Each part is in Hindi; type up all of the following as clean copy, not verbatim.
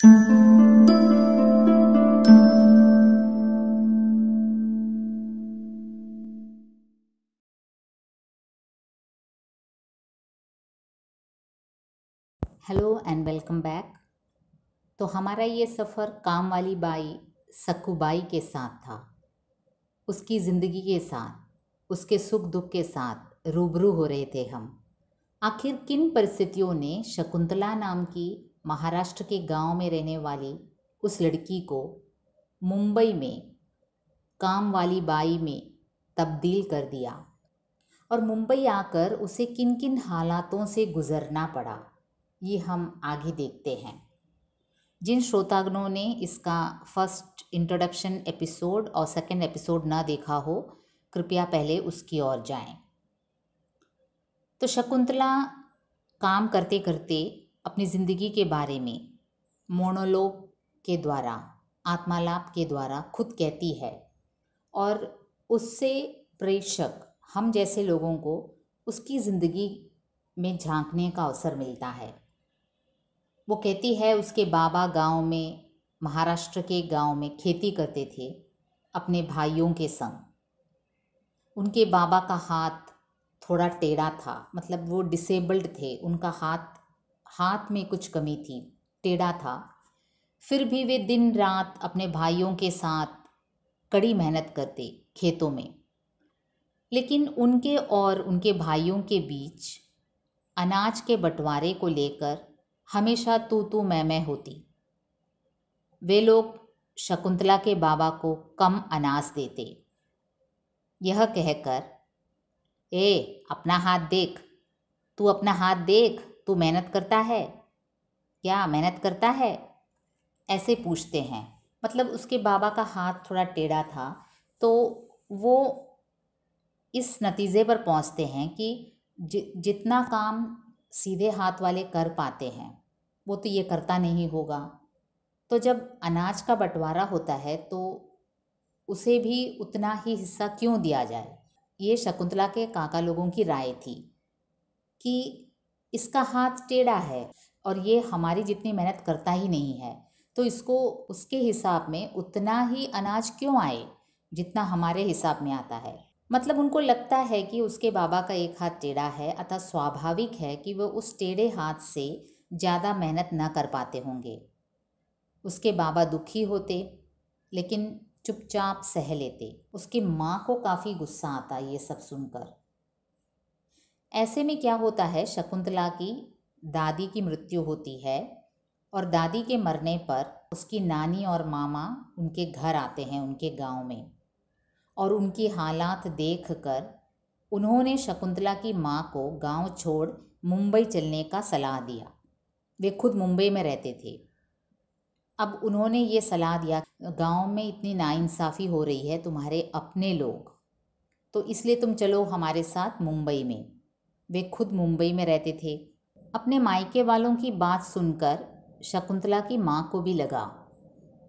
Hello and welcome back. तो हमारा ये सफ़र काम वाली बाई सक्कूबाई के साथ था। उसकी ज़िंदगी के साथ, उसके सुख दुख के साथ रूबरू हो रहे थे हम। आखिर किन परिस्थितियों ने शकुंतला नाम की महाराष्ट्र के गांव में रहने वाली उस लड़की को मुंबई में काम वाली बाई में तब्दील कर दिया, और मुंबई आकर उसे किन किन हालातों से गुज़रना पड़ा, ये हम आगे देखते हैं। जिन श्रोतागणों ने इसका फर्स्ट इंट्रोडक्शन एपिसोड और सेकंड एपिसोड ना देखा हो, कृपया पहले उसकी ओर जाएं। तो शकुंतला काम करते करते अपनी ज़िंदगी के बारे में मोनोलोग के द्वारा, आत्मालाप के द्वारा खुद कहती है, और उससे प्रेक्षक हम जैसे लोगों को उसकी ज़िंदगी में झांकने का अवसर मिलता है। वो कहती है उसके बाबा गांव में, महाराष्ट्र के गांव में खेती करते थे अपने भाइयों के संग। उनके बाबा का हाथ थोड़ा टेढ़ा था, मतलब वो डिसेबल्ड थे, उनका हाथ में कुछ कमी थी, टेढ़ा था। फिर भी वे दिन रात अपने भाइयों के साथ कड़ी मेहनत करते खेतों में। लेकिन उनके और उनके भाइयों के बीच अनाज के बंटवारे को लेकर हमेशा तू तू मैं होती। वे लोग शकुंतला के बाबा को कम अनाज देते, यह कहकर, ए अपना हाथ देख, तू अपना हाथ देख, तू मेहनत करता है क्या, मेहनत करता है, ऐसे पूछते हैं। मतलब उसके बाबा का हाथ थोड़ा टेढ़ा था, तो वो इस नतीजे पर पहुंचते हैं कि जितना काम सीधे हाथ वाले कर पाते हैं वो तो ये करता नहीं होगा। तो जब अनाज का बंटवारा होता है तो उसे भी उतना ही हिस्सा क्यों दिया जाए। ये शकुंतला के काका लोगों की राय थी कि इसका हाथ टेढ़ा है और ये हमारी जितनी मेहनत करता ही नहीं है, तो इसको उसके हिसाब में उतना ही अनाज क्यों आए जितना हमारे हिसाब में आता है। मतलब उनको लगता है कि उसके बाबा का एक हाथ टेढ़ा है, अतः स्वाभाविक है कि वह उस टेढ़े हाथ से ज़्यादा मेहनत न कर पाते होंगे। उसके बाबा दुखी होते, लेकिन चुपचाप सह लेते। उसकी माँ को काफ़ी गुस्सा आता ये सब सुनकर। ऐसे में क्या होता है, शकुंतला की दादी की मृत्यु होती है, और दादी के मरने पर उसकी नानी और मामा उनके घर आते हैं, उनके गांव में, और उनकी हालात देखकर उन्होंने शकुंतला की माँ को गांव छोड़ मुंबई चलने का सलाह दिया। वे खुद मुंबई में रहते थे। अब उन्होंने ये सलाह दिया, गांव में इतनी नाइंसाफ़ी हो रही है, तुम्हारे अपने लोग, तो इसलिए तुम चलो हमारे साथ मुंबई में। वे खुद मुंबई में रहते थे। अपने मायके वालों की बात सुनकर शकुंतला की माँ को भी लगा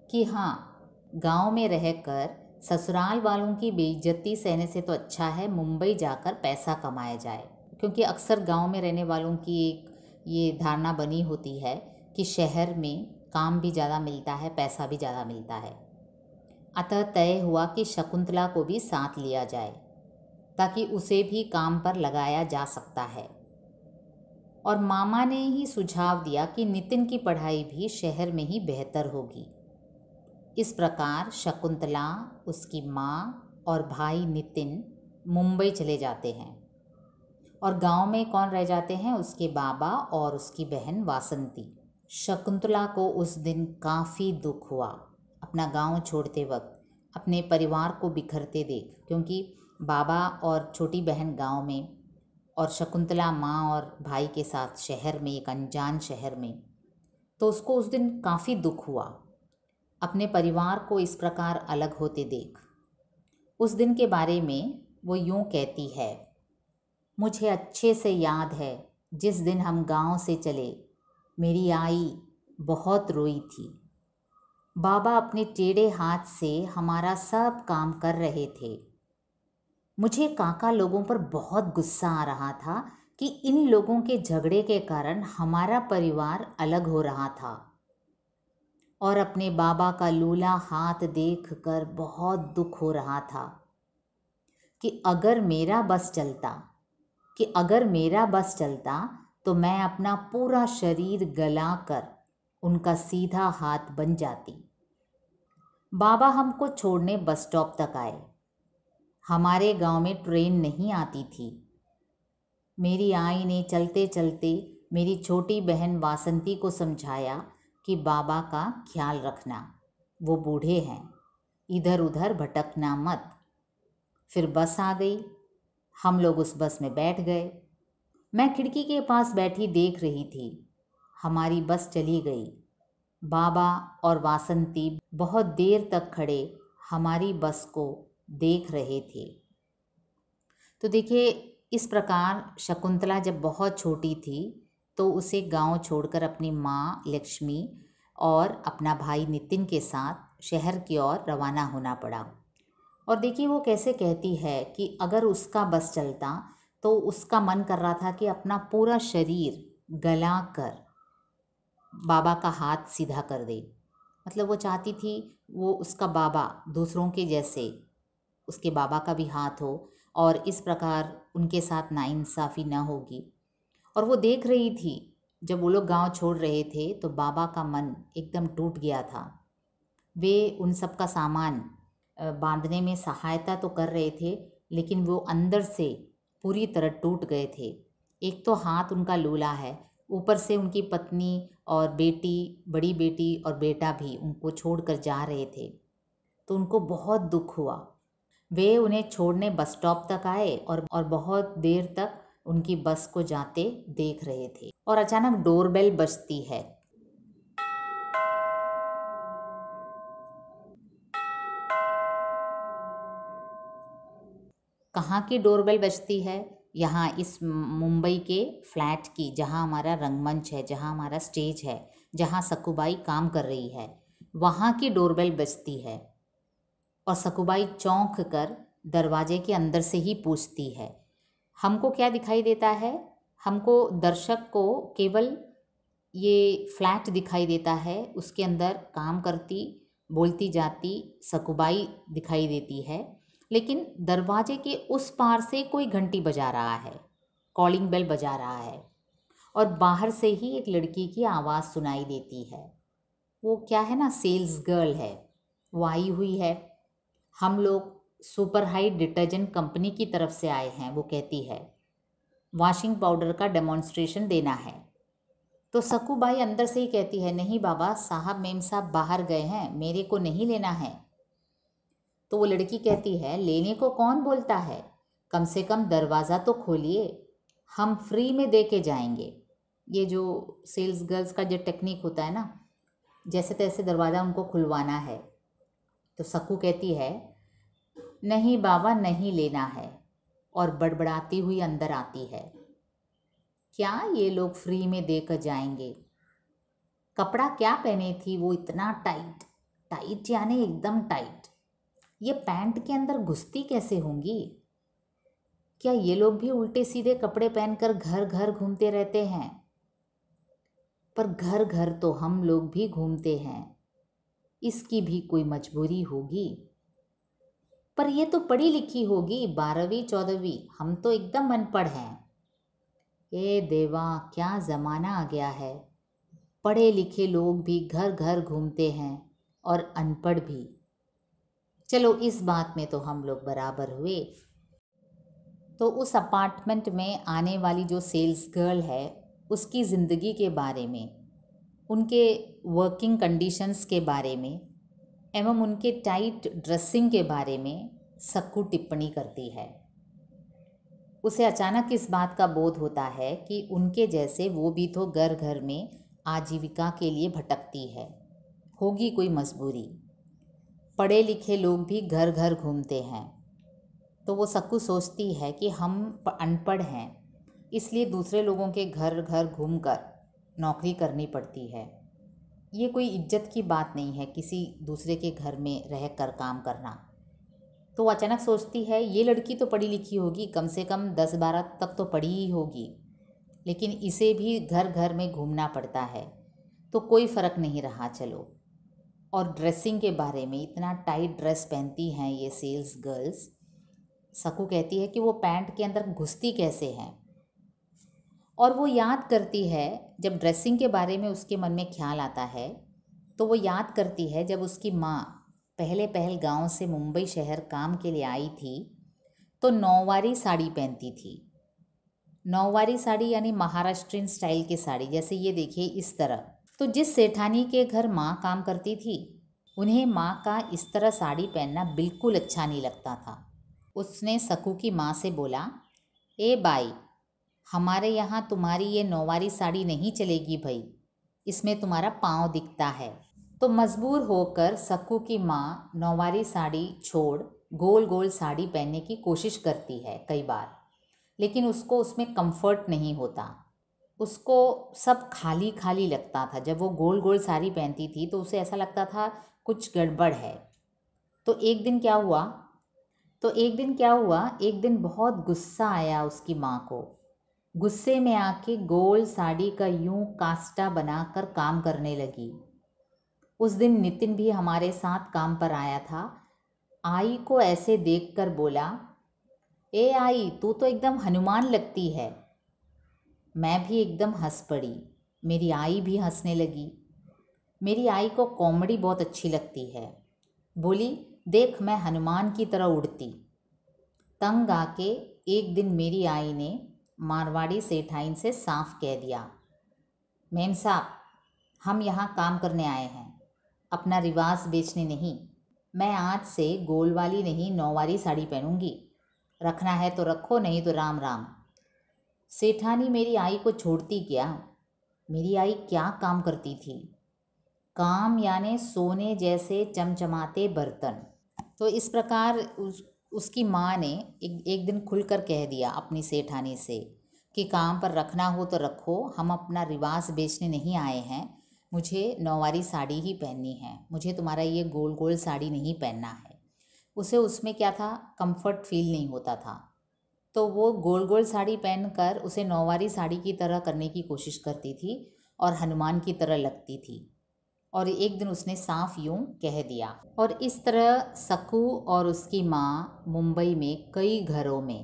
कि हाँ, गांव में रहकर ससुराल वालों की बेइज्जती सहने से तो अच्छा है मुंबई जाकर पैसा कमाया जाए। क्योंकि अक्सर गांव में रहने वालों की एक ये धारणा बनी होती है कि शहर में काम भी ज़्यादा मिलता है, पैसा भी ज़्यादा मिलता है। अतः तय हुआ कि शकुंतला को भी साथ लिया जाए ताकि उसे भी काम पर लगाया जा सकता है। और मामा ने ही सुझाव दिया कि नितिन की पढ़ाई भी शहर में ही बेहतर होगी। इस प्रकार शकुंतला, उसकी माँ और भाई नितिन मुंबई चले जाते हैं, और गांव में कौन रह जाते हैं, उसके बाबा और उसकी बहन वासंती। शकुंतला को उस दिन काफ़ी दुख हुआ अपना गांव छोड़ते वक्त, अपने परिवार को बिखरते देख, क्योंकि बाबा और छोटी बहन गांव में और शकुंतला माँ और भाई के साथ शहर में, एक अनजान शहर में। तो उसको उस दिन काफ़ी दुख हुआ अपने परिवार को इस प्रकार अलग होते देख। उस दिन के बारे में वो यूँ कहती है, मुझे अच्छे से याद है जिस दिन हम गांव से चले, मेरी आई बहुत रोई थी। बाबा अपने टेढ़े हाथ से हमारा सब काम कर रहे थे। मुझे काका लोगों पर बहुत गुस्सा आ रहा था कि इन लोगों के झगड़े के कारण हमारा परिवार अलग हो रहा था। और अपने बाबा का लूला हाथ देखकर बहुत दुख हो रहा था कि अगर मेरा बस चलता तो मैं अपना पूरा शरीर गलाकर उनका सीधा हाथ बन जाती। बाबा हमको छोड़ने बस स्टॉप तक आए। हमारे गांव में ट्रेन नहीं आती थी। मेरी आई ने चलते चलते मेरी छोटी बहन वासंती को समझाया कि बाबा का ख्याल रखना, वो बूढ़े हैं, इधर उधर भटकना मत। फिर बस आ गई। हम लोग उस बस में बैठ गए। मैं खिड़की के पास बैठी देख रही थी। हमारी बस चली गई। बाबा और वासंती बहुत देर तक खड़े हमारी बस को देख रहे थे। तो देखिए, इस प्रकार शकुंतला जब बहुत छोटी थी तो उसे गांव छोड़कर अपनी माँ लक्ष्मी और अपना भाई नितिन के साथ शहर की ओर रवाना होना पड़ा। और देखिए वो कैसे कहती है कि अगर उसका बस चलता तो उसका मन कर रहा था कि अपना पूरा शरीर गला कर बाबा का हाथ सीधा कर दे। मतलब वो चाहती थी वो उसका बाबा दूसरों के जैसे उसके बाबा का भी हाथ हो और इस प्रकार उनके साथ नाइंसाफ़ी न होगी। और वो देख रही थी जब वो लोग गांव छोड़ रहे थे तो बाबा का मन एकदम टूट गया था। वे उन सब का सामान बांधने में सहायता तो कर रहे थे, लेकिन वो अंदर से पूरी तरह टूट गए थे। एक तो हाथ उनका लूला है, ऊपर से उनकी पत्नी और बेटी, बड़ी बेटी और बेटा भी उनको छोड़कर जा रहे थे, तो उनको बहुत दुख हुआ। वे उन्हें छोड़ने बस स्टॉप तक आए और बहुत देर तक उनकी बस को जाते देख रहे थे। और अचानक डोरबेल बजती है। कहाँ की डोरबेल बजती है? यहाँ इस मुंबई के फ्लैट की, जहाँ हमारा रंगमंच है, जहाँ हमारा स्टेज है, जहाँ सकुबाई काम कर रही है, वहाँ की डोरबेल बजती है। और सकुबाई चौंक कर दरवाजे के अंदर से ही पूछती है। हमको क्या दिखाई देता है? हमको दर्शक को केवल ये फ्लैट दिखाई देता है, उसके अंदर काम करती बोलती जाती सकुबाई दिखाई देती है, लेकिन दरवाजे के उस पार से कोई घंटी बजा रहा है, कॉलिंग बेल बजा रहा है, और बाहर से ही एक लड़की की आवाज़ सुनाई देती है। वो क्या है ना, सेल्स गर्ल है, वो आई हुई है। हम लोग सुपर हाई डिटर्जेंट कंपनी की तरफ से आए हैं, वो कहती है। वॉशिंग पाउडर का डेमोन्स्ट्रेशन देना है। तो सकुबाई अंदर से ही कहती है, नहीं बाबा साहब, मेम साहब बाहर गए हैं, मेरे को नहीं लेना है। तो वो लड़की कहती है, लेने को कौन बोलता है, कम से कम दरवाज़ा तो खोलिए, हम फ्री में दे के जाएंगे। ये जो सेल्स गर्ल्स का जो टेक्निक होता है ना, जैसे तैसे दरवाज़ा उनको खुलवाना है। तो सकू कहती है, नहीं बाबा नहीं लेना है, और बड़बड़ाती हुई अंदर आती है। क्या ये लोग फ्री में देकर जाएंगे? कपड़ा क्या पहने थी वो, इतना टाइट टाइट, यानी एकदम टाइट। ये पैंट के अंदर घुसती कैसे होंगी? क्या ये लोग भी उल्टे सीधे कपड़े पहनकर घर घर घूमते रहते हैं? पर घर घर तो हम लोग भी घूमते हैं, इसकी भी कोई मजबूरी होगी। पर ये तो पढ़ी लिखी होगी, 12वीं 14वीं, हम तो एकदम अनपढ़ हैं। ए देवा, क्या ज़माना आ गया है। पढ़े लिखे लोग भी घर घर घूमते हैं और अनपढ़ भी। चलो इस बात में तो हम लोग बराबर हुए। तो उस अपार्टमेंट में आने वाली जो सेल्स गर्ल है, उसकी ज़िंदगी के बारे में, उनके वर्किंग कंडीशंस के बारे में एवं उनके टाइट ड्रेसिंग के बारे में सक्कू टिप्पणी करती है। उसे अचानक इस बात का बोध होता है कि उनके जैसे वो भी तो घर घर में आजीविका के लिए भटकती है, होगी कोई मजबूरी। पढ़े लिखे लोग भी घर घर घूमते हैं। तो वो सक्कू सोचती है कि हम अनपढ़ हैं, इसलिए दूसरे लोगों के घर घर घूमकर नौकरी करनी पड़ती है। ये कोई इज्जत की बात नहीं है किसी दूसरे के घर में रह कर काम करना। तो अचानक सोचती है, ये लड़की तो पढ़ी लिखी होगी, कम से कम 10-12 तक तो पढ़ी ही होगी, लेकिन इसे भी घर घर में घूमना पड़ता है, तो कोई फ़र्क नहीं रहा। चलो और ड्रेसिंग के बारे में, इतना टाइट ड्रेस पहनती हैं ये सेल्स गर्ल्स। सकू कहती है कि वो पैंट के अंदर घुसती कैसे हैं। और वो याद करती है, जब ड्रेसिंग के बारे में उसके मन में ख्याल आता है तो वो याद करती है जब उसकी माँ पहले पहल गांव से मुंबई शहर काम के लिए आई थी तो नौवारी साड़ी पहनती थी। नौवारी साड़ी यानी महाराष्ट्रियन स्टाइल की साड़ी, जैसे ये देखिए इस तरह। तो जिस सेठानी के घर माँ काम करती थी उन्हें माँ का इस तरह साड़ी पहनना बिल्कुल अच्छा नहीं लगता था। उसने सकू की माँ से बोला, ए बाई, हमारे यहाँ तुम्हारी ये नौवारी साड़ी नहीं चलेगी भाई, इसमें तुम्हारा पाँव दिखता है। तो मजबूर होकर सकू की माँ नौवारी साड़ी छोड़ गोल गोल साड़ी पहनने की कोशिश करती है कई बार, लेकिन उसको उसमें कंफर्ट नहीं होता। उसको सब खाली खाली लगता था। जब वो गोल गोल साड़ी पहनती थी तो उसे ऐसा लगता था कुछ गड़बड़ है। तो एक दिन क्या हुआ एक दिन बहुत गुस्सा आया उसकी माँ को। गुस्से में आके गोल साड़ी का यूं कास्टा बनाकर काम करने लगी। उस दिन नितिन भी हमारे साथ काम पर आया था। आई को ऐसे देखकर बोला, ए आई, तू तो एकदम हनुमान लगती है। मैं भी एकदम हंस पड़ी। मेरी आई भी हंसने लगी। मेरी आई को कॉमेडी बहुत अच्छी लगती है। बोली, देख मैं हनुमान की तरह उड़ती। तंग आके एक दिन मेरी आई ने मारवाड़ी सेठाइन से साफ कह दिया, मेम साहब, हम यहाँ काम करने आए हैं, अपना रिवाज बेचने नहीं। मैं आज से गोल वाली नहीं नौवारी साड़ी पहनूंगी। रखना है तो रखो, नहीं तो राम राम। सेठानी मेरी आई को छोड़ती क्या। मेरी आई क्या काम करती थी। काम यानी सोने जैसे चमचमाते बर्तन। तो इस प्रकार उसकी माँ ने एक दिन खुलकर कह दिया अपनी सेठानी से कि काम पर रखना हो तो रखो, हम अपना रिवाज बेचने नहीं आए हैं। मुझे नौवारी साड़ी ही पहननी है, मुझे तुम्हारा ये गोल गोल साड़ी नहीं पहनना है। उसे उसमें क्या था, कंफर्ट फील नहीं होता था। तो वो गोल गोल साड़ी पहनकर उसे नौवारी साड़ी की तरह करने की कोशिश करती थी और हनुमान की तरह लगती थी। और एक दिन उसने साफ यूं कह दिया। और इस तरह सकू और उसकी माँ मुंबई में कई घरों में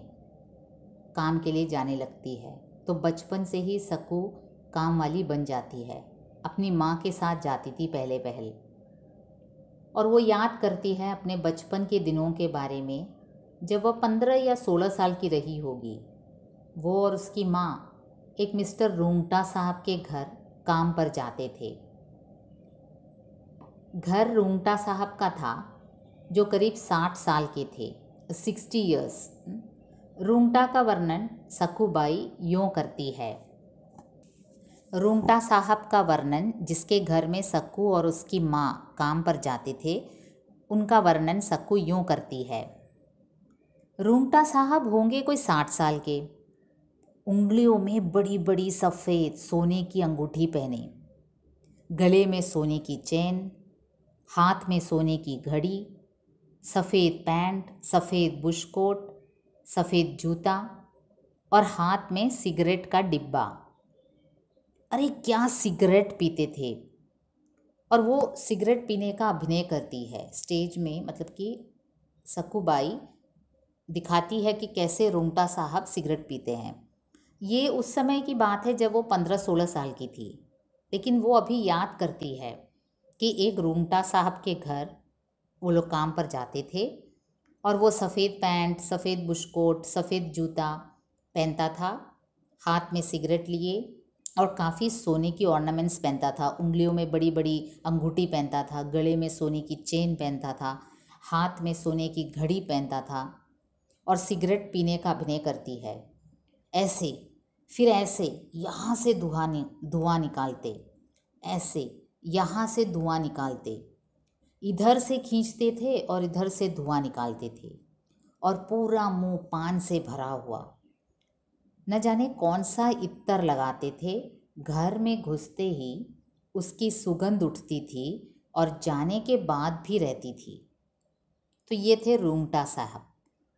काम के लिए जाने लगती है। तो बचपन से ही सकू काम वाली बन जाती है। अपनी माँ के साथ जाती थी पहले पहल। और वो याद करती है अपने बचपन के दिनों के बारे में, जब वह 15 या 16 साल की रही होगी। वो और उसकी माँ एक मिस्टर रूंगटा साहब के घर काम पर जाते थे। घर रूंगटा साहब का था, जो करीब 60 साल के थे, 60 ईयर्स। रूंगटा का वर्णन सकूबाई यूँ करती है। रूंगटा साहब का वर्णन, जिसके घर में सकू और उसकी माँ काम पर जाते थे, उनका वर्णन सकू यूँ करती है। रूंगटा साहब होंगे कोई 60 साल के। उंगलियों में बड़ी बड़ी सफ़ेद सोने की अंगूठी पहने, गले में सोने की चेन, हाथ में सोने की घड़ी, सफ़ेद पैंट, सफ़ेद बुशकोट, सफ़ेद जूता और हाथ में सिगरेट का डिब्बा। अरे क्या सिगरेट पीते थे। और वो सिगरेट पीने का अभिनय करती है स्टेज में, मतलब कि सकूबाई दिखाती है कि कैसे रूंगटा साहब सिगरेट पीते हैं। ये उस समय की बात है जब वो 15-16 साल की थी। लेकिन वो अभी याद करती है कि एक रूंगटा साहब के घर वो लोग काम पर जाते थे और वो सफ़ेद पैंट, सफ़ेद बुशकोट, सफ़ेद जूता पहनता था, हाथ में सिगरेट लिए और काफ़ी सोने की ऑर्नामेंट्स पहनता था। उंगलियों में बड़ी बड़ी अंगूठी पहनता था, गले में सोने की चेन पहनता था, हाथ में सोने की घड़ी पहनता था और सिगरेट पीने का अभिनय करती है। ऐसे, फिर ऐसे यहाँ से धुआं निकालते, ऐसे यहाँ से धुआं निकालते, इधर से खींचते थे और इधर से धुआं निकालते थे और पूरा मुंह पान से भरा हुआ। न जाने कौन सा इत्तर लगाते थे, घर में घुसते ही उसकी सुगंध उठती थी और जाने के बाद भी रहती थी। तो ये थे रूंगटा साहब,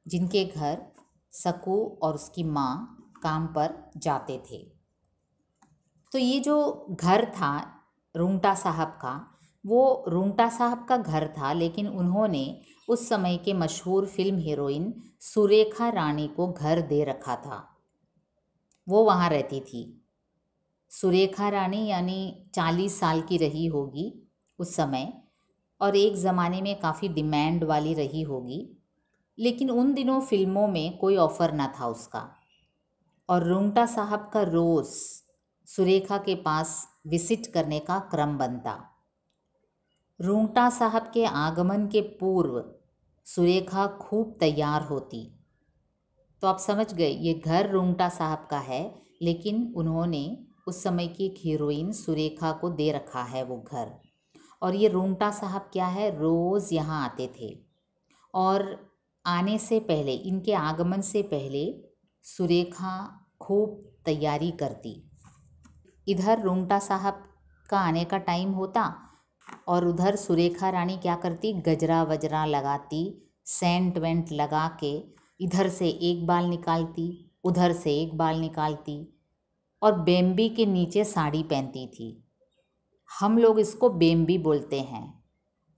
जिनके घर सकू और उसकी माँ काम पर जाते थे। तो ये जो घर था रूंगटा साहब का, वो रूंगटा साहब का घर था, लेकिन उन्होंने उस समय के मशहूर फिल्म हीरोइन सुरेखा रानी को घर दे रखा था। वो वहाँ रहती थी। सुरेखा रानी यानी 40 साल की रही होगी उस समय, और एक ज़माने में काफ़ी डिमांड वाली रही होगी। लेकिन उन दिनों फिल्मों में कोई ऑफ़र ना था उसका, और रूंगटा साहब का रोज़ सुरेखा के पास विजिट करने का क्रम बनता। रूंगटा साहब के आगमन के पूर्व सुरेखा खूब तैयार होती। तो आप समझ गए, ये घर रूंगटा साहब का है, लेकिन उन्होंने उस समय की एक हीरोइन सुरेखा को दे रखा है वो घर। और ये रूंगटा साहब क्या है, रोज़ यहाँ आते थे, और आने से पहले, इनके आगमन से पहले सुरेखा खूब तैयारी करती। इधर रूंगटा साहब का आने का टाइम होता और उधर सुरेखा रानी क्या करती, गजरा वजरा लगाती, सेंट वेंट लगा के इधर से एक बाल निकालती, उधर से एक बाल निकालती, और बेम्बी के नीचे साड़ी पहनती थी। हम लोग इसको बेम्बी बोलते हैं,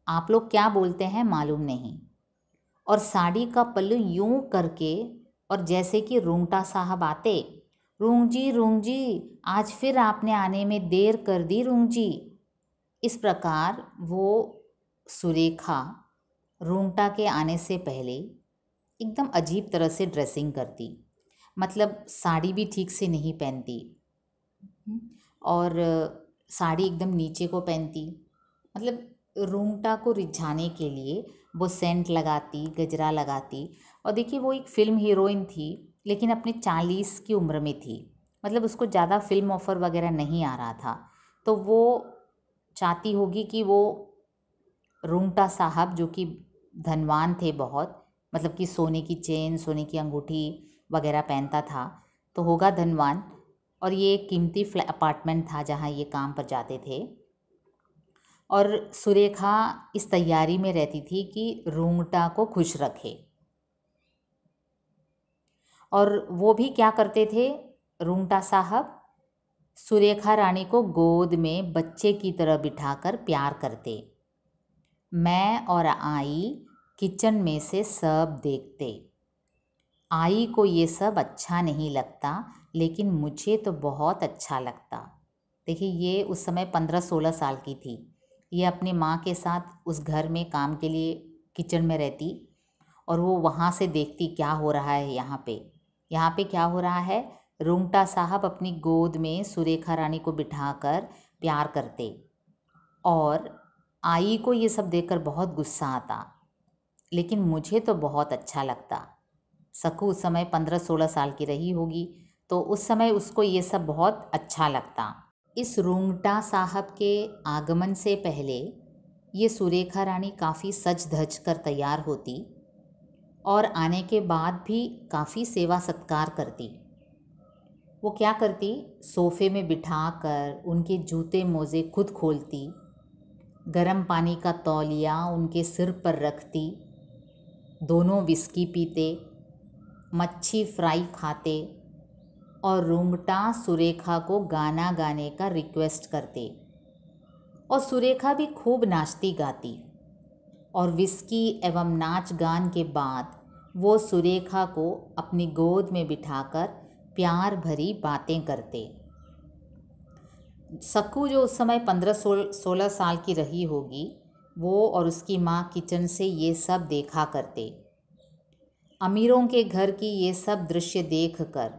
आप लोग क्या बोलते हैं मालूम नहीं। और साड़ी का पल्लू यूं करके, और जैसे कि रूंगटा साहब आते, रूंग जी आज फिर आपने आने में देर कर दी रूंग जी। इस प्रकार वो सुरेखा रूंगटा के आने से पहले एकदम अजीब तरह से ड्रेसिंग करती, मतलब साड़ी भी ठीक से नहीं पहनती, और साड़ी एकदम नीचे को पहनती, मतलब रूंगटा को रिझाने के लिए वो सेंट लगाती, गजरा लगाती। और देखिए, वो एक फ़िल्म हीरोइन थी, लेकिन अपने 40 की उम्र में थी, मतलब उसको ज़्यादा फिल्म ऑफ़र वगैरह नहीं आ रहा था। तो वो चाहती होगी कि वो रूंगटा साहब, जो कि धनवान थे बहुत, मतलब कि सोने की चेन, सोने की अंगूठी वगैरह पहनता था, तो होगा धनवान। और ये एक कीमती अपार्टमेंट था जहाँ ये काम पर जाते थे। और सुरेखा इस तैयारी में रहती थी कि रूंगटा को खुश रखे। और वो भी क्या करते थे, रूंगटा साहब सुरेखा रानी को गोद में बच्चे की तरह बिठाकर प्यार करते। मैं और आई किचन में से सब देखते। आई को ये सब अच्छा नहीं लगता, लेकिन मुझे तो बहुत अच्छा लगता। देखिए, ये उस समय 15-16 साल की थी। ये अपनी माँ के साथ उस घर में काम के लिए किचन में रहती, और वो वहाँ से देखती क्या हो रहा है यहाँ पे क्या हो रहा है। रूंगटा साहब अपनी गोद में सुरेखा रानी को बिठाकर प्यार करते, और आई को ये सब देखकर बहुत गुस्सा आता, लेकिन मुझे तो बहुत अच्छा लगता। सकू उस समय 15-16 साल की रही होगी, तो उस समय उसको ये सब बहुत अच्छा लगता। इस रूंगटा साहब के आगमन से पहले ये सुरेखा रानी काफ़ी सज धज कर तैयार होती, और आने के बाद भी काफ़ी सेवा सत्कार करती। वो क्या करती, सोफ़े में बिठाकर उनके जूते मोज़े खुद खोलती, गर्म पानी का तौलिया उनके सिर पर रखती, दोनों विस्की पीते, मच्छी फ्राई खाते, और रूंगटा सुरेखा को गाना गाने का रिक्वेस्ट करते, और सुरेखा भी खूब नाचती गाती। और विस्की एवं नाच गान के बाद वो सुरेखा को अपनी गोद में बिठाकर प्यार भरी बातें करते। सक्कू, जो उस समय 15-16 साल की रही होगी, वो और उसकी माँ किचन से ये सब देखा करते। अमीरों के घर की ये सब दृश्य देखकर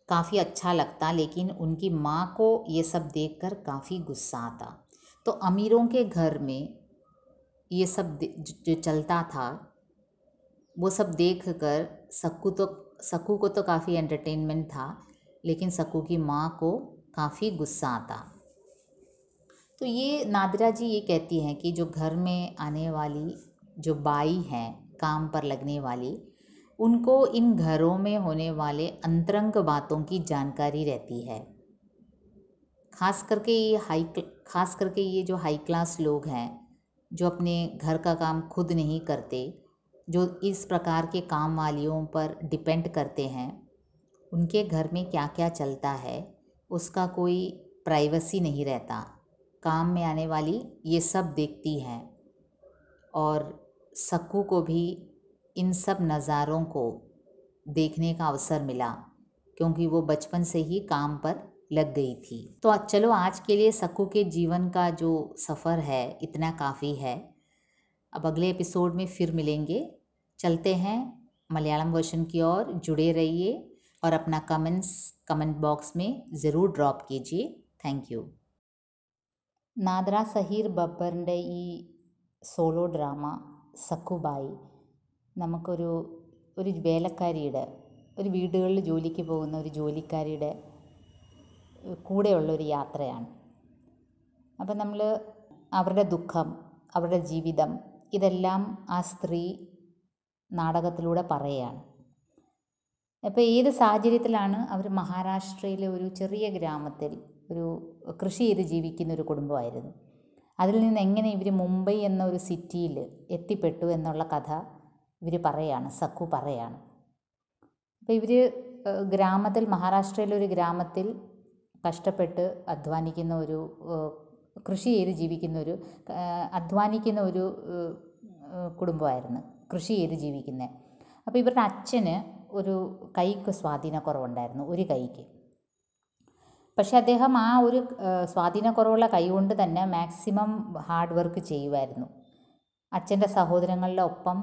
काफ़ी अच्छा लगता, लेकिन उनकी माँ को ये सब देखकर काफ़ी गुस्सा आता। तो अमीरों के घर में ये सब जो चलता था, वो सब देखकर सक्कू को तो काफ़ी एंटरटेनमेंट था, लेकिन सक्कू की माँ को काफ़ी गुस्सा आता। तो ये नादिरा जी ये कहती हैं कि जो घर में आने वाली जो बाई हैं, काम पर लगने वाली, उनको इन घरों में होने वाले अंतरंग बातों की जानकारी रहती है। खास करके ये जो हाई क्लास लोग हैं, जो अपने घर का काम खुद नहीं करते, जो इस प्रकार के काम वालियों पर डिपेंड करते हैं, उनके घर में क्या क्या चलता है उसका कोई प्राइवेसी नहीं रहता। काम में आने वाली ये सब देखती हैं और सक्कू को भी इन सब नज़ारों को देखने का अवसर मिला क्योंकि वो बचपन से ही काम पर लग गई थी। तो चलो आज के लिए सक्कू के जीवन का जो सफ़र है इतना काफ़ी है। अब अगले एपिसोड में फिर मिलेंगे। चलते हैं मलयालम वर्जन की ओर। जुड़े रहिए और अपना कमेंट बॉक्स में ज़रूर ड्रॉप कीजिए। Thank you. നാദ്ര സഹീർ ബബ്ബറിൻ്റെ ഈ സോളോ ഡ്രാമ സക്കുബായി നമുക്കൊരു വേലക്കാരിയുടെ, ഒരു വീടുകളിൽ ജോലിക്ക് പോകുന്ന ഒരു ജോലിക്കാരിയുടെ കൂടെയുള്ളൊരു യാത്രയാണ്. അപ്പം നമ്മൾ അവരുടെ ദുഃഖം, അവരുടെ ജീവിതം ഇതെല്ലാം ആ സ്ത്രീ നാടകത്തിലൂടെ പറയുകയാണ്. അപ്പോൾ ഏത് സാഹചര്യത്തിലാണ് അവർ മഹാരാഷ്ട്രയിലെ ഒരു ചെറിയ ഗ്രാമത്തിൽ ഒരു കൃഷി ചെയ്ത് ജീവിക്കുന്ന ഒരു കുടുംബമായിരുന്നു. അതിൽ നിന്ന് എങ്ങനെ ഇവർ മുംബൈ എന്ന ഒരു സിറ്റിയിൽ എത്തിപ്പെട്ടു എന്നുള്ള കഥ ഇവർ പറയുകയാണ്, സക്കു പറയുകയാണ്. അപ്പോൾ ഇവർ ഗ്രാമത്തിൽ, മഹാരാഷ്ട്രയിലെ ഒരു ഗ്രാമത്തിൽ കഷ്ടപ്പെട്ട് അധ്വാനിക്കുന്ന ഒരു, കൃഷി ചെയ്ത് ജീവിക്കുന്ന ഒരു, അധ്വാനിക്കുന്ന ഒരു കുടുംബമായിരുന്നു, കൃഷി ചെയ്ത് ജീവിക്കുന്നത്. അപ്പോൾ ഇവരുടെ അച്ഛന് ഒരു കൈക്ക് സ്വാധീനക്കുറവുണ്ടായിരുന്നു, ഒരു കൈക്ക്. പക്ഷേ അദ്ദേഹം ആ ഒരു സ്വാധീനക്കുറവുള്ള കൈ കൊണ്ട് തന്നെ മാക്സിമം ഹാർഡ് വർക്ക് ചെയ്യുമായിരുന്നു. അച്ഛൻ്റെ സഹോദരങ്ങളുടെ ഒപ്പം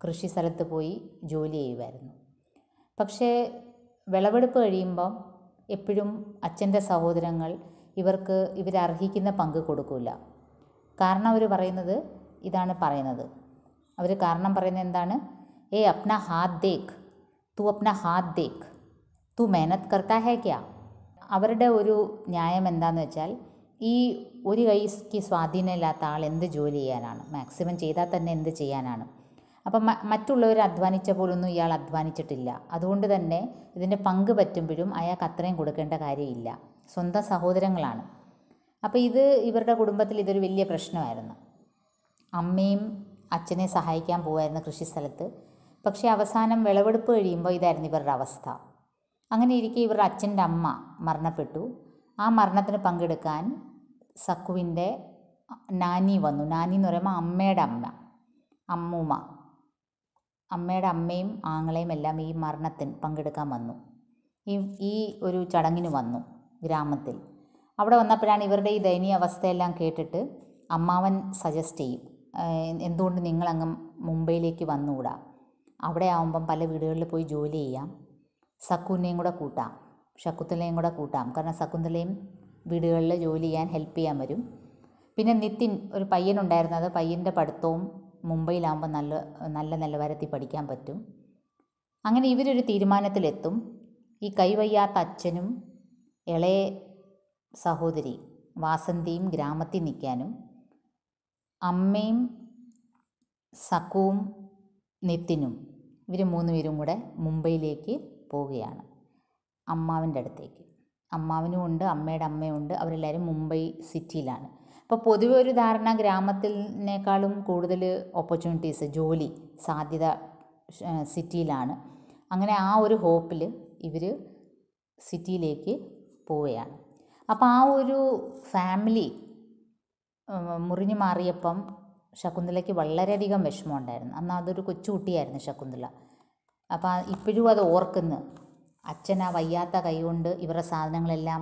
കൃഷി സ്ഥലത്ത് പോയി ജോലി ചെയ്യുമായിരുന്നു. പക്ഷേ വിളവെടുപ്പ് കഴിയുമ്പം എപ്പോഴും അച്ഛൻ്റെ സഹോദരങ്ങൾ ഇവരർഹിക്കുന്ന പങ്ക് കൊടുക്കില്ല. കാരണം അവർ പറയുന്നത് ഇതാണ് പറയുന്നത്. അവർ കാരണം പറയുന്നത് എന്താണ്? ഏ അപ്ന ഹാത്ത് ദേഖ്, തൂ അപ്ന ഹാത്ത് ദേഖ്, തൂ മെഹനത്ത് കർത്താ ഹേ ക്യാ. അവരുടെ ഒരു ന്യായം എന്താണെന്ന് വെച്ചാൽ, ഈ ഒരു കൈക്ക് സ്വാധീനമില്ലാത്ത ആൾ എന്ത് ജോലി ചെയ്യാനാണ്? മാക്സിമം ചെയ്താൽ തന്നെ എന്ത് ചെയ്യാനാണ്? അപ്പം മറ്റുള്ളവർ അധ്വാനിച്ച പോലൊന്നും ഇയാൾ അധ്വാനിച്ചിട്ടില്ല. അതുകൊണ്ട് തന്നെ ഇതിൻ്റെ പങ്ക് പറ്റുമ്പോഴും അയാൾക്ക് അത്രയും കൊടുക്കേണ്ട കാര്യമില്ല. സ്വന്തം സഹോദരങ്ങളാണ്. അപ്പോൾ ഇവരുടെ കുടുംബത്തിൽ ഇതൊരു വലിയ പ്രശ്നമായിരുന്നു. അമ്മയും അച്ഛനെ സഹായിക്കാൻ പോകുമായിരുന്നു കൃഷിസ്ഥലത്ത്. പക്ഷേ അവസാനം വിളവെടുപ്പ് കഴിയുമ്പോൾ ഇതായിരുന്നു ഇവരുടെ അവസ്ഥ. അങ്ങനെ ഇരിക്കെ ഇവരുടെ അച്ഛൻ്റെ അമ്മ മരണപ്പെട്ടു. ആ മരണത്തിന് പങ്കെടുക്കാൻ സക്കുവിൻ്റെ നാനി വന്നു. നാനി എന്ന് പറയുമ്പോൾ അമ്മയുടെ അമ്മ, അമ്മൂമ്മ, അമ്മയുടെ അമ്മയും ആങ്ങളെയും എല്ലാം ഈ മരണത്തിന് പങ്കെടുക്കാൻ വന്നു. ഈ ഒരു ചടങ്ങിന് വന്നു ഗ്രാമത്തിൽ. അവിടെ വന്നപ്പോഴാണ് ഇവരുടെ ഈ ദയനീയ അവസ്ഥയെല്ലാം കേട്ടിട്ട് അമ്മാവൻ സജസ്റ്റ് ചെയ്യും, എന്തുകൊണ്ട് നിങ്ങളങ്ങ് മുംബൈയിലേക്ക് വന്നുകൂടാ? അവിടെ ആവുമ്പം പല വീടുകളിൽ പോയി ജോലി ചെയ്യാം, സക്കുവിനെയും കൂടെ കൂട്ടാം, ശകുന്തളയും കൂടെ കൂട്ടാം. കാരണം ശകുന്തളയും വീടുകളിൽ ജോലി ചെയ്യാൻ ഹെൽപ്പ് ചെയ്യാൻ വരും. പിന്നെ നിതിൻ ഒരു പയ്യനുണ്ടായിരുന്നത്, പയ്യൻ്റെ പഠിത്തവും മുംബൈയിലാകുമ്പോൾ നല്ല നിലവാരത്തിൽ പഠിക്കാൻ പറ്റും. അങ്ങനെ ഇവരൊരു തീരുമാനത്തിലെത്തും. ഈ കൈവയ്യാത്ത അച്ഛനും ഇളയ സഹോദരി വാസന്തിയും ഗ്രാമത്തിൽ നിൽക്കാനും അമ്മയും സക്കുവും നിതിനും ഇവർ മൂന്നുപേരും കൂടെ മുംബൈയിലേക്ക് പോവുകയാണ്, അമ്മാവൻ്റെ അടുത്തേക്ക്. അമ്മാവനും ഉണ്ട്, അമ്മയുടെ അമ്മയുണ്ട്. അവരെല്ലാവരും മുംബൈ സിറ്റിയിലാണ്. അപ്പോൾ പൊതുവെ ഒരു ധാരണ ഗ്രാമത്തിനേക്കാളും കൂടുതൽ ഓപ്പർച്യൂണിറ്റീസ്, ജോലി സാധ്യത സിറ്റിയിലാണ്. അങ്ങനെ ആ ഒരു ഹോപ്പിൽ ഇവർ സിറ്റിയിലേക്ക് പോവുകയാണ്. അപ്പോൾ ആ ഒരു ഫാമിലി മുറിഞ്ഞു മാറിയപ്പം ശകുന്തളയ്ക്ക് വളരെയധികം വിഷമമുണ്ടായിരുന്നു. അന്ന് അതൊരു കൊച്ചുകുട്ടിയായിരുന്നു ശകുന്തള. അപ്പോൾ ഇപ്പോഴും അത് ഓർക്കുന്നു. അച്ഛൻ ആ വയ്യാത്ത കൈകൊണ്ട് ഇവരുടെ സാധനങ്ങളെല്ലാം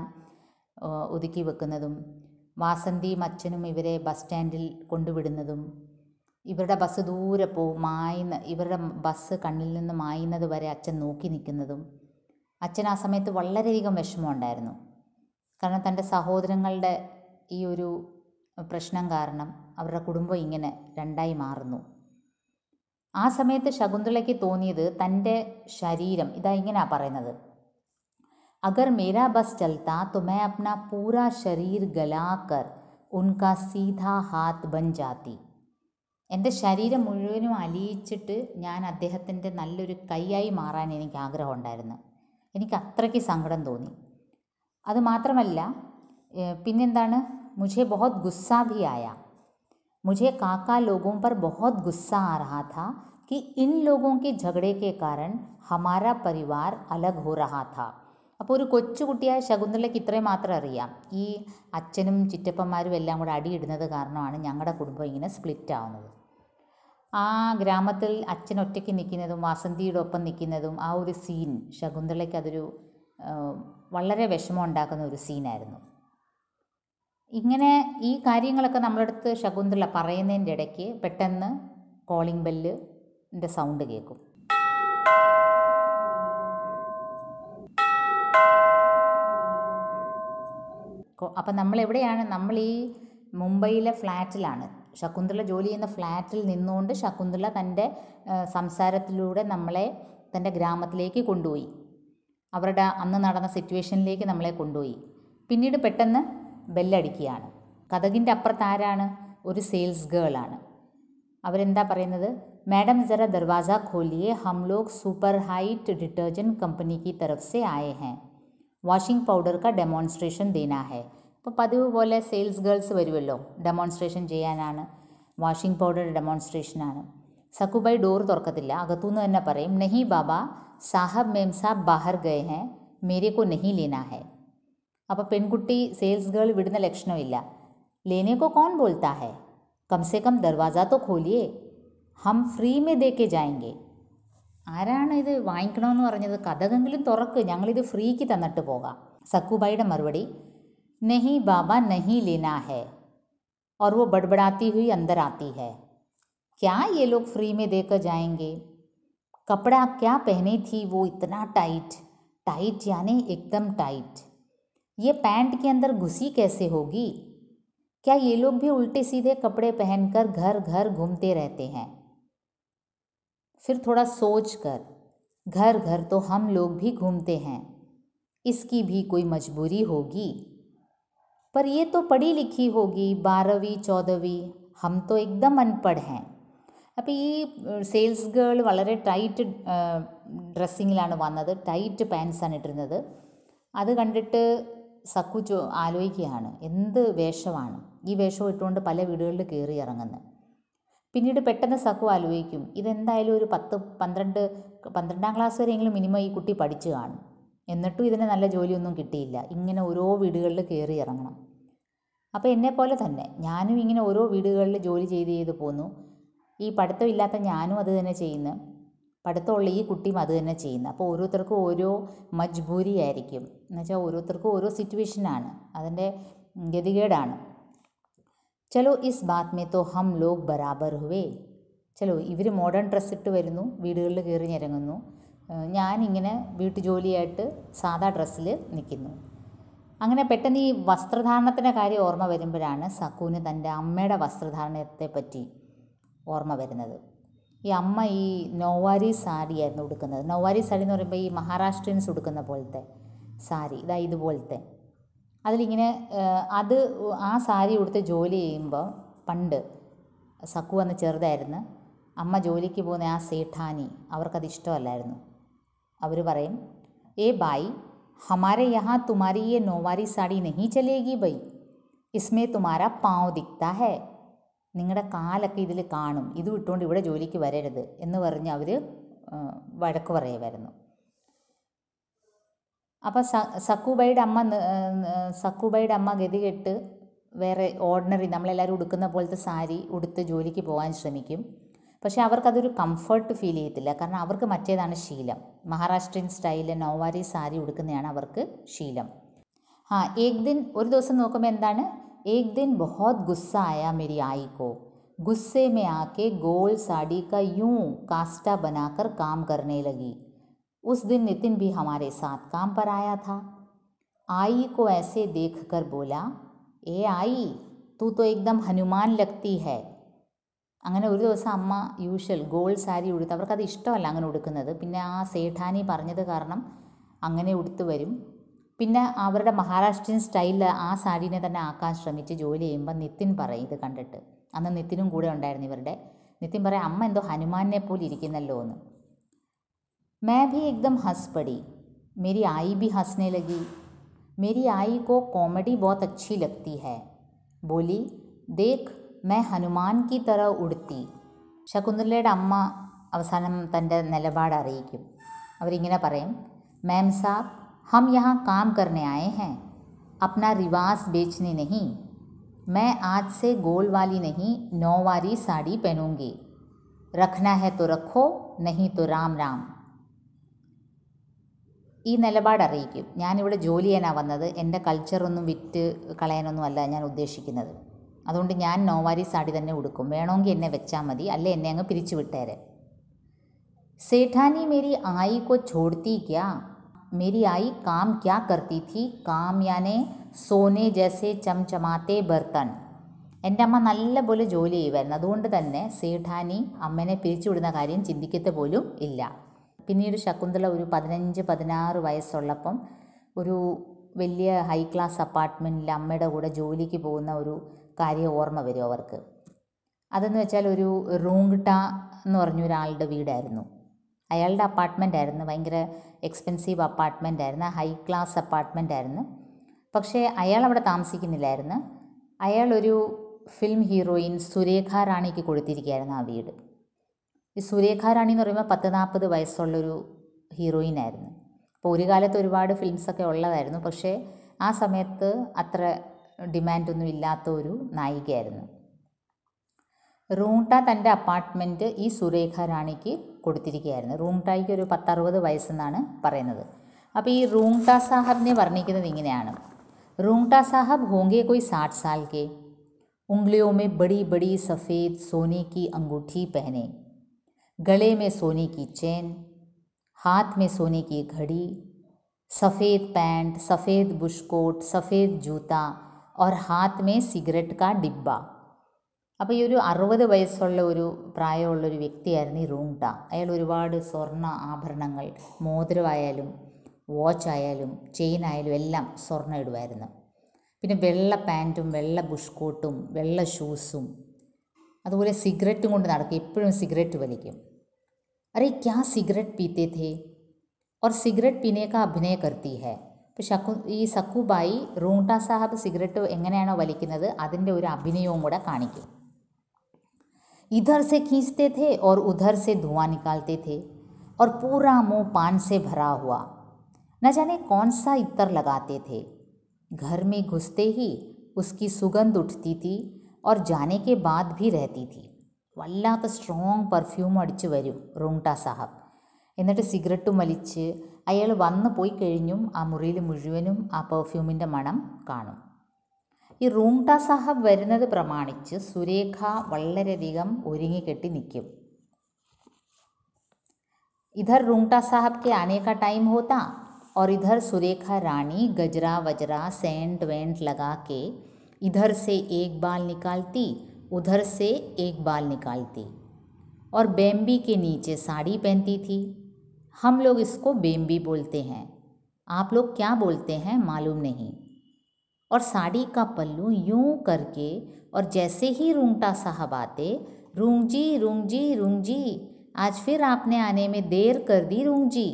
ഒതുക്കി വെക്കുന്നതും, വാസന്തിയും അച്ഛനും ഇവരെ ബസ് സ്റ്റാൻഡിൽ കൊണ്ടുവിടുന്നതും, ഇവരുടെ ബസ് ദൂരെ പോകും, ഇവരുടെ ബസ് കണ്ണിൽ നിന്ന് മായുന്നത് വരെ അച്ഛൻ നോക്കി നിൽക്കുന്നതും. അച്ഛൻ ആ സമയത്ത് വളരെയധികം വിഷമമുണ്ടായിരുന്നു. കാരണം തൻ്റെ സഹോദരങ്ങളുടെ ഈ ഒരു പ്രശ്നം കാരണം അവരുടെ കുടുംബം ഇങ്ങനെ രണ്ടായി മാറുന്നു. ആ സമയത്ത് ശകുന്തളയ്ക്ക് തോന്നിയത് തൻ്റെ ശരീരം, ഇങ്ങനെയാണ് പറയുന്നത്, അഗർ മേരാ ബസ് ചലത്താ तो मैं अपना पूरा शरीर गलाकर उनका सीधा हाथ बन जाती. എൻ്റെ ശരീരം മുഴുവനും അലിയിച്ചിട്ട് ഞാൻ അദ്ദേഹത്തിൻ്റെ നല്ലൊരു കൈയായി മാറാൻ എനിക്ക് ആഗ്രഹമുണ്ടായിരുന്നു. എനിക്ക് അത്രയ്ക്ക് സങ്കടം തോന്നി. അത് മാത്രമല്ല, പിന്നെന്താണ്, मुझे बहुत गुस्सा भी आया. मुझे काका लोगों पर बहुत गुस्सा आ रहा था कि इन लोगों के झगड़े के कारण हमारा परिवार अलग हो रहा था. അപ്പോൾ ഒരു കൊച്ചുകുട്ടിയായ ശകുന്തളയ്ക്ക് ഇത്രയും മാത്രം അറിയാം, ഈ അച്ഛനും ചിറ്റപ്പന്മാരും എല്ലാം കൂടെ അടിയിടുന്നത് കാരണമാണ് ഞങ്ങളുടെ കുടുംബം ഇങ്ങനെ സ്പ്ലിറ്റ് ആവുന്നത്. ആ ഗ്രാമത്തിൽ അച്ഛൻ ഒറ്റയ്ക്ക് നിൽക്കുന്നതും വാസന്തിയുടെ ഒപ്പം നിൽക്കുന്നതും ആ ഒരു സീൻ ശകുന്തളയ്ക്ക് അതൊരു വളരെ വിഷമം ഉണ്ടാക്കുന്ന ഒരു സീനായിരുന്നു. ഇങ്ങനെ ഈ കാര്യങ്ങളൊക്കെ നമ്മളടുത്ത് ശകുന്തള പറയുന്നതിൻ്റെ ഇടയ്ക്ക് പെട്ടെന്ന് കോളിംഗ് ബെല്ലിൻ്റെ സൗണ്ട് കേൾക്കും. അപ്പം നമ്മളെവിടെയാണ്? നമ്മൾ ഈ മുംബൈയിലെ ഫ്ലാറ്റിലാണ്. ശകുന്തള ജോലി ചെയ്യുന്ന ഫ്ലാറ്റിൽ നിന്നുകൊണ്ട് ശകുന്തള തൻ്റെ സംസാരത്തിലൂടെ നമ്മളെ തൻ്റെ ഗ്രാമത്തിലേക്ക് കൊണ്ടുപോയി, അവരുടെ അന്ന് നടന്ന സിറ്റുവേഷനിലേക്ക് നമ്മളെ കൊണ്ടുപോയി. പിന്നീട് പെട്ടെന്ന് ബെല്ലടിക്കുകയാണ്. കതകിൻ്റെ അപ്പുറത്ത് ആരാണ്? ഒരു സെയിൽസ് ഗേളാണ്. അവരെന്താ പറയുന്നത്? മാഡം ജറ ദർവാസ खोलिए, हम लोग सुपर हाइट डिटर्जेंट कंपनी की तरफ से आए हैं, വാഷിംഗ് പൗഡർ का ഡെമോൺസ്ട്രേഷൻ देना है. അപ്പോൾ പതിവ് പോലെ സെയിൽസ് ഗേൾസ് വരുമല്ലോ, ഡെമോൺസ്ട്രേഷൻ ചെയ്യാനാണ്, വാഷിംഗ് പൗഡറുടെ ഡെമോൺസ്ട്രേഷനാണ്. സക്കുബായി ഡോർ തുറക്കത്തില്ല, അകത്തുനിന്ന് തന്നെ പറയും, നെഹി ബാബ, സാഹബ് മേം സാബ് ബാഹർ ഗയേ ഹേ, മേരെ കോ നെഹി ലേനാ ഹേ. അപ്പോൾ പെൺകുട്ടി സെയിൽസ് ഗേൾ വിടുന്ന ലക്ഷണമില്ല. ലേനെ കോ കോൺ ബോൾത്താ ഹേ, കംസെ കം ദർവാസ തോ ഖോലിയേ, ഹം ഫ്രീ മേ ദേക്കെ ജായെങ്കെ. ആരാണ് ഇത് വാങ്ങിക്കണമെന്ന് പറഞ്ഞത്? കഥകെങ്കിലും തുറക്ക്, ഞങ്ങളിത് ഫ്രീക്ക് തന്നിട്ട് പോകാം. സക്കുബായിയുടെ മറുപടി, നെഹി ബാബ നെഹി ലേനാ ഹേ. और वो बड़बड़ाती हुई अंदर आती है, क्या ये लोग फ्री में देकर जाएंगे? कपड़ा क्या पहनी थी वो इतना टाइट, टाइट यानी एकदम टाइट, ये पैंट के अंदर घुसी कैसे होगी? क्या ये लोग भी उल्टे सीधे कपड़े पहनकर घर घर घूमते रहते हैं? फिर थोड़ा सोच कर, घर घर तो हम लोग भी घूमते हैं, इसकी भी कोई मजबूरी होगी, पर ये तो पढ़ी लिखी होगी, 12वीं 14वीं, हम तो एकदम अनपढ़ हैं. അപ്പോൾ ഈ സെയിൽസ് ഗേൾ വളരെ ടൈറ്റ് ഡ്രസ്സിങ്ങിലാണ് വന്നത്, ടൈറ്റ് പാൻസാണ് ഇട്ടിരുന്നത്. അത് കണ്ടിട്ട് സക്കു ആലോചിക്കുകയാണ്, എന്ത് വേഷമാണ് ഈ വേഷം ഇട്ടുകൊണ്ട് പല വീടുകളിൽ കയറി ഇറങ്ങുന്നത്. പിന്നീട് പെട്ടെന്ന് സക്കു ആലോചിക്കും, ഇതെന്തായാലും ഒരു 12ാം ക്ലാസ് വരെയെങ്കിലും മിനിമം ഈ കുട്ടി പഠിച്ചു കാണും, എന്നിട്ടും ഇതിന് നല്ല ജോലിയൊന്നും കിട്ടിയില്ല, ഇങ്ങനെ ഓരോ വീടുകളിൽ കയറി ഇറങ്ങണം. അപ്പോൾ എന്നെപ്പോലെ തന്നെ ഞാനും ഇങ്ങനെ ഓരോ വീടുകളിൽ ജോലി ചെയ്ത് പോന്നു. ഈ പഠിത്തമില്ലാത്ത ഞാനും അത് തന്നെ ചെയ്യുന്നു, പഠിത്തമുള്ള ഈ കുട്ടിയും അത് തന്നെ ചെയ്യുന്നു. അപ്പോൾ ഓരോരുത്തർക്കും ഓരോ മജ്ബൂരി ആയിരിക്കും, എന്നുവെച്ചാൽ ഓരോരുത്തർക്കും ഓരോ സിറ്റുവേഷനാണ്, അതിൻ്റെ ഗതികേടാണ്. ചലോ ഇസ് ബാത് മേ തോ ഹം ലോഗ് ബരാബർ ഹുവേ. ചലോ ഇവർ മോഡേൺ ഡ്രസ്സ് ഇട്ട് വരുന്നു, വീടുകളിൽ കയറി ഇറങ്ങുന്നു, ഞാനിങ്ങനെ വീട്ടുജോലിയായിട്ട് സാധാ ഡ്രസ്സിൽ നിൽക്കുന്നു. അങ്ങനെ പെട്ടെന്ന് ഈ വസ്ത്രധാരണത്തിൻ്റെ കാര്യം ഓർമ്മ വരുമ്പോഴാണ് സക്കുവിന് തൻ്റെ അമ്മയുടെ വസ്ത്രധാരണത്തെ പറ്റി ഓർമ്മ വരുന്നത്. ഈ അമ്മ ഈ നൗവാരി സാരിയായിരുന്നു ഉടുക്കുന്നത്. നൗവാരി സാരി എന്ന് പറയുമ്പോൾ ഈ മഹാരാഷ്ട്രീയൻസ് ഉടുക്കുന്ന പോലത്തെ സാരി, ഇതുപോലത്തെ. അതിലിങ്ങനെ അത് ആ സാരി ഉടുത്ത് ജോലി ചെയ്യുമ്പോൾ, പണ്ട് സക്കു അന്ന് ചെറുതായിരുന്നു, അമ്മ ജോലിക്ക് പോകുന്ന ആ സേഠാനി അവർക്കത് ഇഷ്ടമല്ലായിരുന്നു. അവർ പറയും, ഏ ബായി, हमारे यहाँ तुम्हारी ये नौवारी साड़ी नहीं चलेगी भाई, इसमें तुम्हारा पाँव दिखता है, നിങ്ങളുടെ കാലൊക്കെ ഇതിൽ കാണും, ഇത് ഇട്ടുകൊണ്ട് ഇവിടെ ജോലിക്ക് വരരുത് എന്ന് പറഞ്ഞ് അവർ വഴക്ക് പറയുമായിരുന്നു. അപ്പോൾ സക്കുബായിയുടെ അമ്മ ഗതികെട്ട് വേറെ ഓർഡിനറി നമ്മളെല്ലാവരും ഉടുക്കുന്ന പോലത്തെ സാരി ഉടുത്ത് ജോലിക്ക് പോകാൻ ശ്രമിക്കും. പക്ഷേ അവർക്കതൊരു കംഫർട്ട് ഫീൽ ചെയ്യത്തില്ല, കാരണം അവർക്ക് മറ്റേതാണ് ശീലം, മഹാരാഷ്ട്രീയൻ സ്റ്റൈലിൽ നൗവാരി സാരി ഉടുക്കുന്നതാണ് അവർക്ക് ശീലം. ഏക് ദിൻ, ഒരു ദിവസം നോക്കുമ്പോൾ എന്താണ്, एक दिन बहुत गुस्सा आया मेरी आई को, गुस्से में आके गोल साड़ी का यूं कास्टा बनाकर काम करने लगी. उस दिन नितिन भी हमारे साथ काम पर आया था. आई को ऐसे देखकर बोला, ए आई, तू तो एकदम हनुमान लगती है. അങ്ങനെ ഒരു ദിവസം അമ്മ യൂഷ്വൽ ഗോൾഡ് സാരി ഉടുത്ത്, അവർക്കത് ഇഷ്ടമല്ല അങ്ങനെ ഉടുക്കുന്നത്, പിന്നെ ആ സേഠാനി പറഞ്ഞത് കാരണം അങ്ങനെ ഉടുത്ത് വരും. പിന്നെ അവരുടെ മഹാരാഷ്ട്രീയൻ സ്റ്റൈലിൽ ആ സാരീനെ തന്നെ ആക്കാൻ ശ്രമിച്ച് ജോലി ചെയ്യുമ്പോൾ നിതിൻ പറയും ഇത് കണ്ടിട്ട്, അന്ന് നിതിനും കൂടെ ഉണ്ടായിരുന്നു ഇവരുടെ, നിതിൻ പറയും, അമ്മ എന്തോ ഹനുമാനെ പോലെ ഇരിക്കുന്നല്ലോ എന്ന്. मैं भी एकदम हंस पड़ी, मेरी आई भी हंसने लगी. मेरी आई को कॉमेडी बहुत अच्छी लगती है. बोली, देख मैं हनुमान की तरह उड़ती. ശകുന്തളയുടെ അമ്മ അവസാനം തൻ്റെ നിലപാട് അറിയിക്കും. അവരിങ്ങനെ പറയും, मैम साहब, हम यहाँ काम करने आए हैं, अपना रिवाज बेचने नहीं। मैं आज से गोल वाली नहीं 9 वाली साड़ी पहनूंगी। रखना है तो रखो, नहीं तो राम राम. ഈ നിലപാട് അറിയിക്കും. ഞാനിവിടെ ജോലി ചെയ്യാനാണ് വന്നത്, എൻ്റെ കൾച്ചറൊന്നും വിറ്റ് കളയാനൊന്നും അല്ല ഞാൻ ഉദ്ദേശിക്കുന്നത്. അതുകൊണ്ട് ഞാൻ നോവാരി സാടി തന്നെ ഉടുക്കും. വേണമെങ്കിൽ എന്നെ വെച്ചാൽ മതി, അല്ലെ എന്നെ അങ്ങ് പിരിച്ചു വിട്ടേരെ. सेठानी मेरी आई को छोड़ती क्या? मेरी आई काम क्या करती थी? काम यानी सोने जैसे चमचमाते बर्तन. എൻ്റെ അമ്മ നല്ലപോലെ ജോലി ചെയ്യുമായിരുന്നു. അതുകൊണ്ട് തന്നെ സേഠാനി അമ്മേനെ പിരിച്ചുവിടുന്ന കാര്യം ചിന്തിക്കത്തെ പോലും ഇല്ല. പിന്നീട് ശകുന്തള ഒരു 15-16 വയസ്സുള്ളപ്പം ഒരു വലിയ ഹൈ ക്ലാസ് അപ്പാർട്ട്മെൻറ്റിൽ അമ്മയുടെ കൂടെ ജോലിക്ക് പോകുന്ന ഒരു കാര്യം ഓർമ്മ വരും അവർക്ക്. അതെന്ന് വെച്ചാൽ ഒരു റൂങ്ട എന്ന് പറഞ്ഞൊരാളുടെ വീടായിരുന്നു. അയാളുടെ അപ്പാർട്ട്മെൻ്റ് ആയിരുന്നു, ഭയങ്കര എക്സ്പെൻസീവ് അപ്പാർട്ട്മെൻ്റ് ആയിരുന്നു, ഹൈ ക്ലാസ് അപ്പാർട്ട്മെൻ്റ് ആയിരുന്നു. പക്ഷേ അയാൾ അവിടെ താമസിക്കുന്നില്ലായിരുന്നു. അയാളൊരു ഫിലിം ഹീറോയിൻ സുരേഖ റാണിക്ക് കൊടുത്തിരിക്കുകയായിരുന്നു ആ വീട്. ഈ സുരേഖ റാണി എന്ന് പറയുമ്പോൾ 10-40 വയസ്സുള്ളൊരു ഹീറോയിനായിരുന്നു. അപ്പോൾ ഒരു കാലത്ത് ഒരുപാട് ഫിലിംസൊക്കെ ഉള്ളതായിരുന്നു, പക്ഷേ ആ സമയത്ത് അത്ര ഡിമാൻഡൊന്നും ഇല്ലാത്ത ഒരു നായികയായിരുന്നു. റൂങ്ട തൻ്റെ അപ്പാർട്ട്മെൻറ്റ് ഈ സുരേഖ റാണിക്ക് കൊടുത്തിരിക്കുകയായിരുന്നു. റൂങ്ടായ്ക്ക് ഒരു 10-60 വയസ്സെന്നാണ് പറയുന്നത്. അപ്പോൾ ഈ റൂങ്ട സാഹബിനെ വർണ്ണിക്കുന്നത് ഇങ്ങനെയാണ്. റൂങ്ട സാഹബ് होंगे कोई 60 साल के, उंगलियों में बड़ी बड़ी सफ़ेद सोने की अंगूठी पहने, गले में सोने की चेन, हाथ में सोने की घड़ी, सफ़ेद पैंट, सफ़ेद बुशकोट, सफ़ेद जूता और हाथ में सिगरेट का डिब्बा. അപ്പോൾ ഈ ഒരു 60 വയസ്സുള്ള ഒരു പ്രായമുള്ളൊരു വ്യക്തിയായിരുന്നു ഈ റൂങ്ട. അയാൾ ഒരുപാട് സ്വർണ്ണ ആഭരണങ്ങൾ, മോതിരമായാലും വാച്ചായാലും ചെയിനായാലും എല്ലാം സ്വർണ്ണം ഇടുമായിരുന്നു. പിന്നെ വെള്ള പാൻറ്റും വെള്ള ബുഷ്കോട്ടും വെള്ള ഷൂസും, അതുപോലെ സിഗരറ്റും കൊണ്ട് നടക്കും, എപ്പോഴും സിഗരറ്റ് വലിക്കും. അരെ ക്യാ സിഗരറ്റ് പീത്തെ ഥേ और സിഗരറ്റ് പീനെ കാ അഭിനയ കർത്തി ഹൈ. ഇപ്പോൾ ഈ സക്കുബായി റൂങ്ട സാഹബ് സിഗരറ്റ് എങ്ങനെയാണോ വലിക്കുന്നത് അതിൻ്റെ ഒരു അഭിനയവും കൂടെ കാണിക്കും. इधर से खींचते थे और उधर से धुआं निकालते थे और पूरा मुंह पान से भरा हुआ. न जाने कौन सा इत्र लगाते थे. घर में घुसते ही उसकी सुगंध उठती थी और जाने के बाद भी रहती थी. വല്ലാത്ത സ്ട്രോങ് പെർഫ്യൂം അടിച്ച് വരും റൂങ്ട സാഹബ്. എന്നിട്ട് സിഗരറ്റും വലിച്ച് അയാൾ വന്നു പോയി കഴിഞ്ഞും ആ മുറിയിൽ മുഴുവനും ആ പെർഫ്യൂമിൻ്റെ മണം കാണും. ഈ റൂങ്ട സാഹബ് വരുന്നത് പ്രമാണിച്ച് സുരേഖ വളരെയധികം ഒരുങ്ങിക്കെട്ടി നിൽക്കും. इधर रूंगटा साहब के आने का टाइम होता और इधर सुरेखा रानी गजरा वजरा सेंट वेंट लगा के इधर से एक बाल निकालती, उधर से एक बाल निकालती और बेम्बी के नीचे साड़ी पहनती थी. हम लोग इसको बेम्बी बोलते हैं, आप लोग क्या बोलते हैं मालूम नहीं. और साड़ी का पल्लू यूं करके और जैसे ही रूंगटा साहब आते, रूंग जी रूंग जी रूंग जी, आज फिर आपने आने में देर कर दी रूंग जी.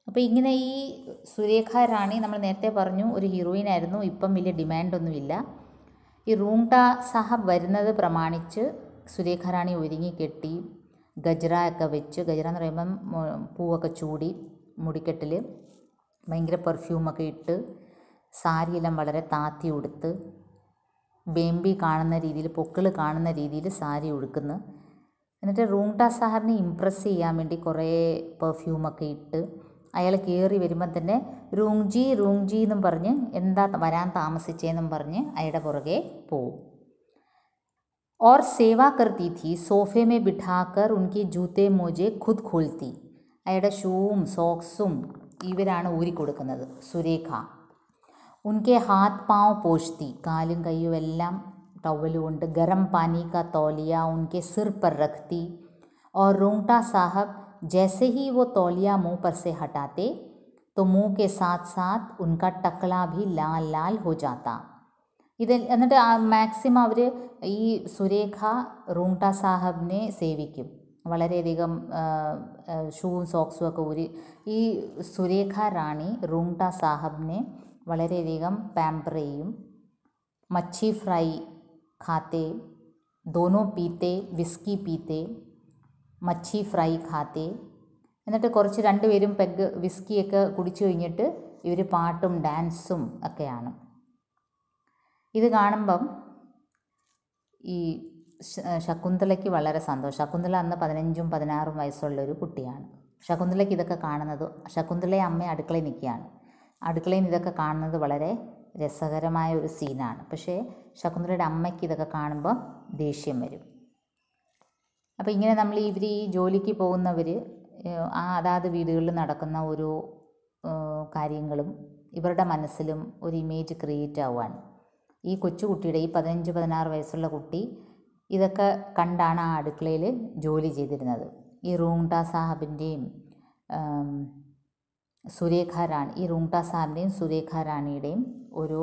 അപ്പോൾ ഇങ്ങനെ ഈ സുരേഖ റാണി നമ്മൾ നേരത്തെ പറഞ്ഞു ഒരു ഹീറോയിൻ ആയിരുന്നു, ഇപ്പം വലിയ ഡിമാൻഡൊന്നുമില്ല. ഈ റൂങ്ട സാഹബ് വരുന്നത് പ്രമാണിച്ച് സുരേഖ റാണി ഒരുങ്ങിക്കെട്ടി ഗജറ ഒക്കെ വെച്ച്, ഗജറ എന്ന് പറയുമ്പം പൂവൊക്കെ ചൂടി മുടിക്കെട്ടിൽ ഭയങ്കര പെർഫ്യൂമൊക്കെ ഇട്ട് സാരിയെല്ലാം വളരെ താത്തി ഉടുത്ത് ബേമ്പി കാണുന്ന രീതിയിൽ, പൊക്കിൾ കാണുന്ന രീതിയിൽ സാരി ഉടുക്കുന്നു. എന്നിട്ട് റൂങ്ട സാഹബിനെ ഇമ്പ്രസ് ചെയ്യാൻ വേണ്ടി കുറേ പെർഫ്യൂമൊക്കെ ഇട്ട് അയാൾ കയറി വരുമ്പം തന്നെ റൂങ് ജി എന്നും പറഞ്ഞ് എന്താ വരാൻ താമസിച്ചതെന്നും പറഞ്ഞ് അയാളുടെ പുറകെ പോവും. और सेवा करती थी, सोफे में बिठाकर उनके जूते मोजे खुद खोलती. അയാളുടെ ഷൂവും സോക്സും ഇവരാണ് ഊരിക്കൊടുക്കുന്നത് സുരേഖ. उनके हाथ पाँव पोंछती, കാലും കൈയും എല്ലാം ടവൽ കൊണ്ട് गरम पानी का तौलिया उनके सिर पर रखती और रूंगटा साहब जैसे ही वो तौलिया मुंह पर से हटाते तो मुंह के साथ साथ उनका टकला भी लाल लाल हो जाता. ഇത് എന്നിട്ട് മാക്സിമം അവർ ഈ സുരേഖ റൂങ്ട സാഹബിനെ സേവിക്കും. വളരെയധികം ഷൂവും സോക്സും ഒക്കെ ഊരി ഈ സുരേഖ റാണി റൂങ്ട സാഹബിനെ വളരെയധികം പാമ്പർ ചെയ്യും. മच्छी ഫ്രൈ खाते, दोनों पीते, വിസ്കി പീത്തെ, മच्छी ഫ്രൈ खाते. എന്നിട്ട് കുറച്ച് രണ്ടുപേരും പെഗ് വിസ്കിയൊക്കെ കുടിച്ചു കഴിഞ്ഞിട്ട് ഇവർ പാട്ടും ഡാൻസും ഒക്കെയാണ്. ഇത് കാണുമ്പം ഈ ശകുന്തളയ്ക്ക് വളരെ സന്തോഷം. ശകുന്തള അന്ന് 15ഉം 16ഉം വയസ്സുള്ളൊരു കുട്ടിയാണ്. ശകുന്തളയ്ക്ക് ഇതൊക്കെ കാണുന്നത്, ശകുന്തളയെ അമ്മ അടുക്കളയിൽ നിൽക്കുകയാണ്. അടുക്കളയിൽ ഇതൊക്കെ കാണുന്നത് വളരെ രസകരമായ ഒരു സീനാണ്. പക്ഷേ ശകുന്തളയുടെ അമ്മയ്ക്ക് ഇതൊക്കെ കാണുമ്പോൾ ദേഷ്യം വരും. അപ്പോൾ ഇങ്ങനെ നമ്മൾ ഇവർ ഈ ജോലിക്ക് പോകുന്നവർ അതാത് വീടുകളിൽ നടക്കുന്ന ഓരോ കാര്യങ്ങളും ഇവരുടെ മനസ്സിലും ഒരു ഇമേജ് ക്രിയേറ്റ് ആവുകയാണ്. ഈ കൊച്ചുകുട്ടിയുടെ, ഈ 15-16 വയസ്സുള്ള കുട്ടി ഇതൊക്കെ കണ്ടാണ് ആ അടുക്കളയിൽ ജോലി ചെയ്തിരുന്നത്. ഈ റൂങ്ടാ സാഹബിൻ്റെയും സുരേഖ റാണിയുടെയും ഓരോ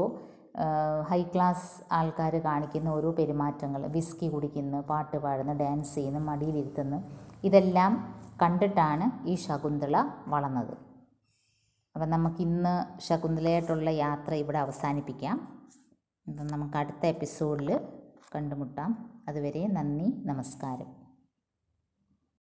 ഹൈ ക്ലാസ് ആൾക്കാർ കാണിക്കുന്ന ഓരോ പെരുമാറ്റങ്ങൾ, വിസ്കി കുടിക്കുന്നു, പാട്ട് പാടുന്നു, ഡാൻസ് ചെയ്യുന്നു, മടിയിലിരുത്തുന്നു, ഇതെല്ലാം കണ്ടിട്ടാണ് ഈ ശകുന്തള വളർന്നത്. അപ്പം നമുക്കിന്ന് ശകുന്തളയായിട്ടുള്ള യാത്ര ഇവിടെ അവസാനിപ്പിക്കാം. അപ്പം നമുക്ക് അടുത്ത എപ്പിസോഡിൽ കണ്ടുമുട്ടാം. അതുവരെ നന്ദി, നമസ്കാരം.